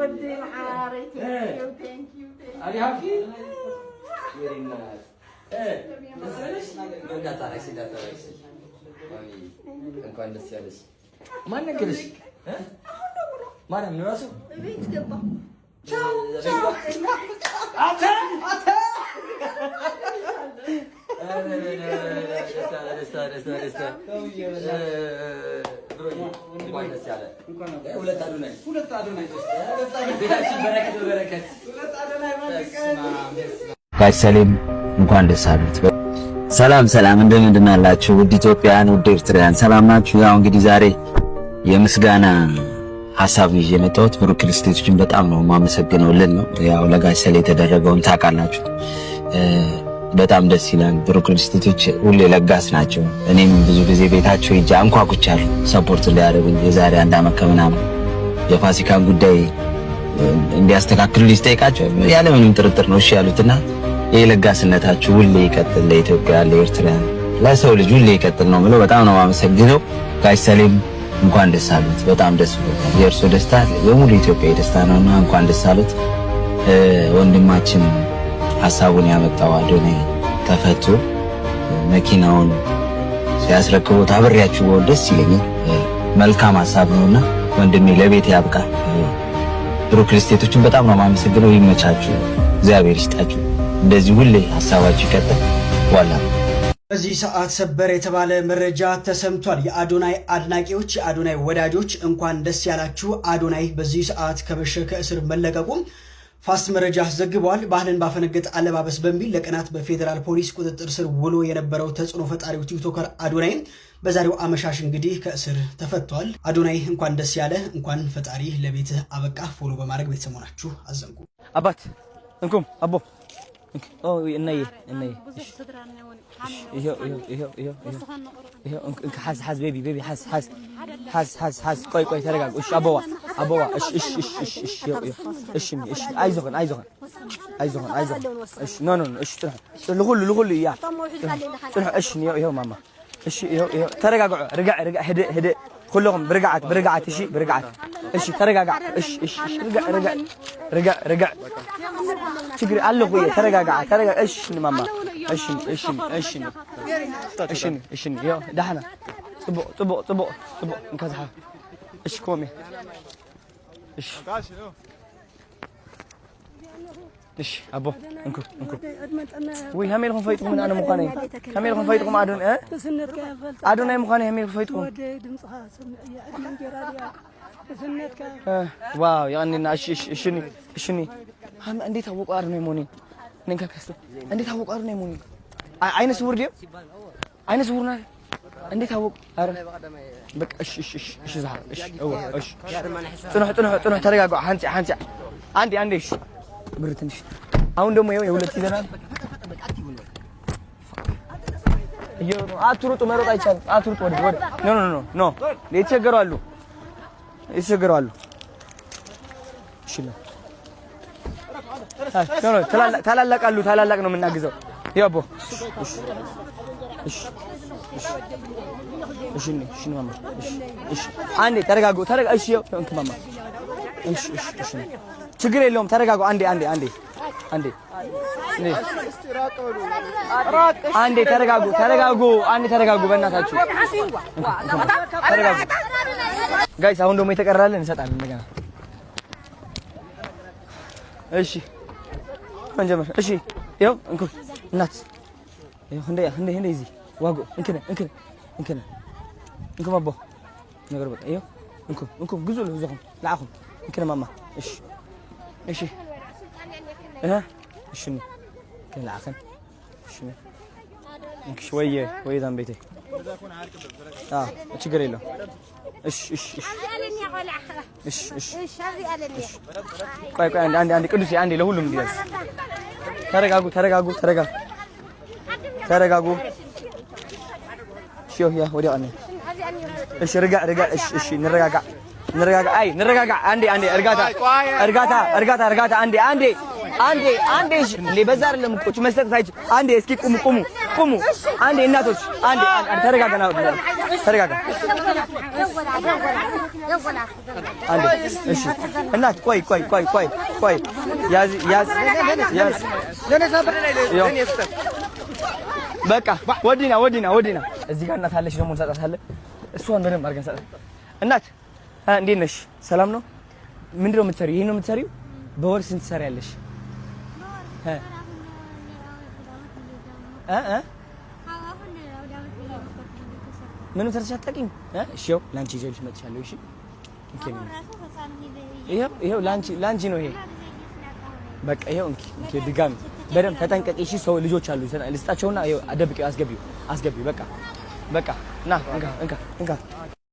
ودي معاري thank you are you happy very nice መስለሽ እንዳታረክሽ እንኳን ደስ ያለሽ ማን ነገርሽ ማርያም ነው ራሱ ቤት ገባ አተ ደስታ ሁለት አዶናይ ቤታችን በረከት ጋሽ ሰሌም እንኳን ደስ አሉት። ሰላም እንደምን አላችሁ? ውድ ኢትዮጵያውያን፣ ውድ ኤርትራውያን ሰላም ናችሁ? ያው እንግዲህ ዛሬ የምስጋና ሀሳብ ይዤ የመጣሁት ብሩክ ክርስቲያኖችን በጣም ነው የማመሰግነው ልል ነው። ያው ለጋሽ ሰሌ የተደረገውን ታውቃላችሁ። በጣም ደስ ይላል። ብሩክ ክርስቲያኖች ሁሌ ለጋስ ናቸው። እኔም ብዙ ጊዜ ቤታቸው ሄጄ አንኳኩቻለሁ ሰፖርት ሊያደርጉኝ። የዛሬ 1 ዓመት ከምናምን የፋሲካን ጉዳይ እንዲያስተካክሉ ሊጠይቃቸው ያለ ምንም ጥርጥር ነው እሺ ያሉትና የለጋስነታችሁ ሁሌ ይቀጥል። ለኢትዮጵያ፣ ለኤርትራ፣ ለሰው ልጅ ሁሌ ይቀጥል ነው የምለው። በጣም ነው የማመሰግነው። ጋሽ ሰሌም እንኳን ደስ አሉት። በጣም ደስ ብሎኛል። የእርሶ ደስታ የሙሉ ኢትዮጵያ ደስታ ነውና እንኳን ደስ አሉት። ወንድማችን ሐሳቡን ያመጣው አዶናይ ተፈቶ መኪናውን ሲያስረክቡት አብሬያችሁ ደስ ይለኛል። መልካም ሐሳብ ነውና ወንድሜ ለቤት ያብቃ። ብሩክ ክርስቲያኖችን በጣም ነው የማመሰግነው። ይመቻችሁ፣ እግዚአብሔር ይስጣችሁ። እንደዚህ ሁሌ ሐሳባችሁ ይቀጥል። ዋላ በዚህ ሰዓት ሰበር የተባለ መረጃ ተሰምቷል። የአዶናይ አድናቂዎች፣ የአዶናይ ወዳጆች እንኳን ደስ ያላችሁ። አዶናይ በዚህ ሰዓት ከመሸ ከእስር መለቀቁ ፋስት መረጃ ዘግቧል። ባህልን ባፈነገጠ አለባበስ በሚል ለቀናት በፌዴራል ፖሊስ ቁጥጥር ስር ውሎ የነበረው ተጽዕኖ ፈጣሪው ቲክቶከር አዶናይ በዛሬው አመሻሽ እንግዲህ ከእስር ተፈቷል። አዶናይ እንኳን ደስ ያለ፣ እንኳን ፈጣሪ ለቤት አበቃ። ፎሎ በማድረግ ቤተሰቦናችሁ አዘንጉ። አባት እንኩም አቦ እናዬ ይሄ حاز ቤቢ حاز ቆይ ተረጋጉ። እሺ አቦዋ እሺ አይዞን እሺ ኖ እሺ ለሁሉ ያ እሺ ይሄው ማማ እሺ ይሄው ተረጋጉ። ርጋ ሄደ كلهم برقعت እሺ ተረጋጋ። እሺ ርጋ ችግር አለ ወይ? ተረጋጋ። እሺ ማማ እሺ ያው ደህና ጥቦ እንከዛህ እሺ ቆሜ እሺ አቦ እንኩ ወይ ሀሜልኩም ፈይጥኩም አነ ሙኻኔ ሀሜልኩም ፈይጥኩም አዶናይ ሙኻኔ ሀሜልኩም ፈይጥኩም ዋው ያንና እሺ እንዴት አወቁ አዶናይ ሞኒ ነንካ ከስተ እንዴት አወቁ አዶናይ ሞኒ አይነ ስውር ዲዮ አይነ ስውር ነው እንዴት አወቁ? አረ በቃ እሺ ዛሬ እሺ ጥኑ ተረጋጋ። አንቺ አንዴ እሺ ብር ትንሽ አሁን ደግሞ የሁለት ይዘናል። አትሩጡ፣ መሮጥ አይቻልም። አትሩጡ ወደ ኖ የተቸገሩ አሉ። እሺ ነው ታላላቅ ነው የምናግዘው። ያቦ እሺ ማማ እሺ አንዴ ተረጋጉ። እሺ እንክ ማማ እሺ ችግር የለውም። ተረጋጉ። አንዴ ተረጋጉ። በእናታችሁ ተረጋጉ ጋይስ። አሁን ደግሞ የተቀራለን እንሰጣለን እንደገና። እሺ እንጀምር። እሺ ይኸው እንኩ እናት ይኸው እንደ እዚህ ዋጎ እንከነ ማቦ ነገር በቃ ይኸው እንኩ ግዙ ለዘኹም ለአኹም እንከነ ማማ እሺ እሺ كلاخن شويه ذنب بيتي ችግር የለውም። ቆይ አንዴ ቅዱስ አንዴ ለሁሉም እንዲደርስ ተረጋጉ። እሺ ያ ወዲያ አንዴ እሺ ርጋ እሺ እንረጋጋ። አንዴ እርጋታ አንዴ እንዴ በዛ አይደለም እኮ መስጠት አይችል። አንዴ እስኪ ቁሙ አንዴ እናቶች አንዴ ተረጋጋና ተረጋጋ። አንዴ እሺ እናት ቆይ ያዝ በቃ ወዲና እዚህ ጋር እናት አለሽ ደግሞ እንሰጣታለን። እሷን በደንብ አድርገን እንሰጣታለን። እናት እንዴት ነሽ? ሰላም ነው? ምንድነው የምትሰሪው? ይሄን ነው የምትሰሪው? በወር ስንት ትሰሪያለሽ? ምንም ሰርተሽ አታውቂም? እሺ ይኸው ላንቺ ይዤልሽ መጥቻለሁ። እሺ ይኸው ላንቺ ነው ይሄ። በቃ ይኸው እንኪ ድጋሚ በደንብ ተጠንቀቂ። እሺ ሰው ልጆች አሉ ልስጣቸውና ይኸው አደብቂው አስገቢው። በቃ ና እንካ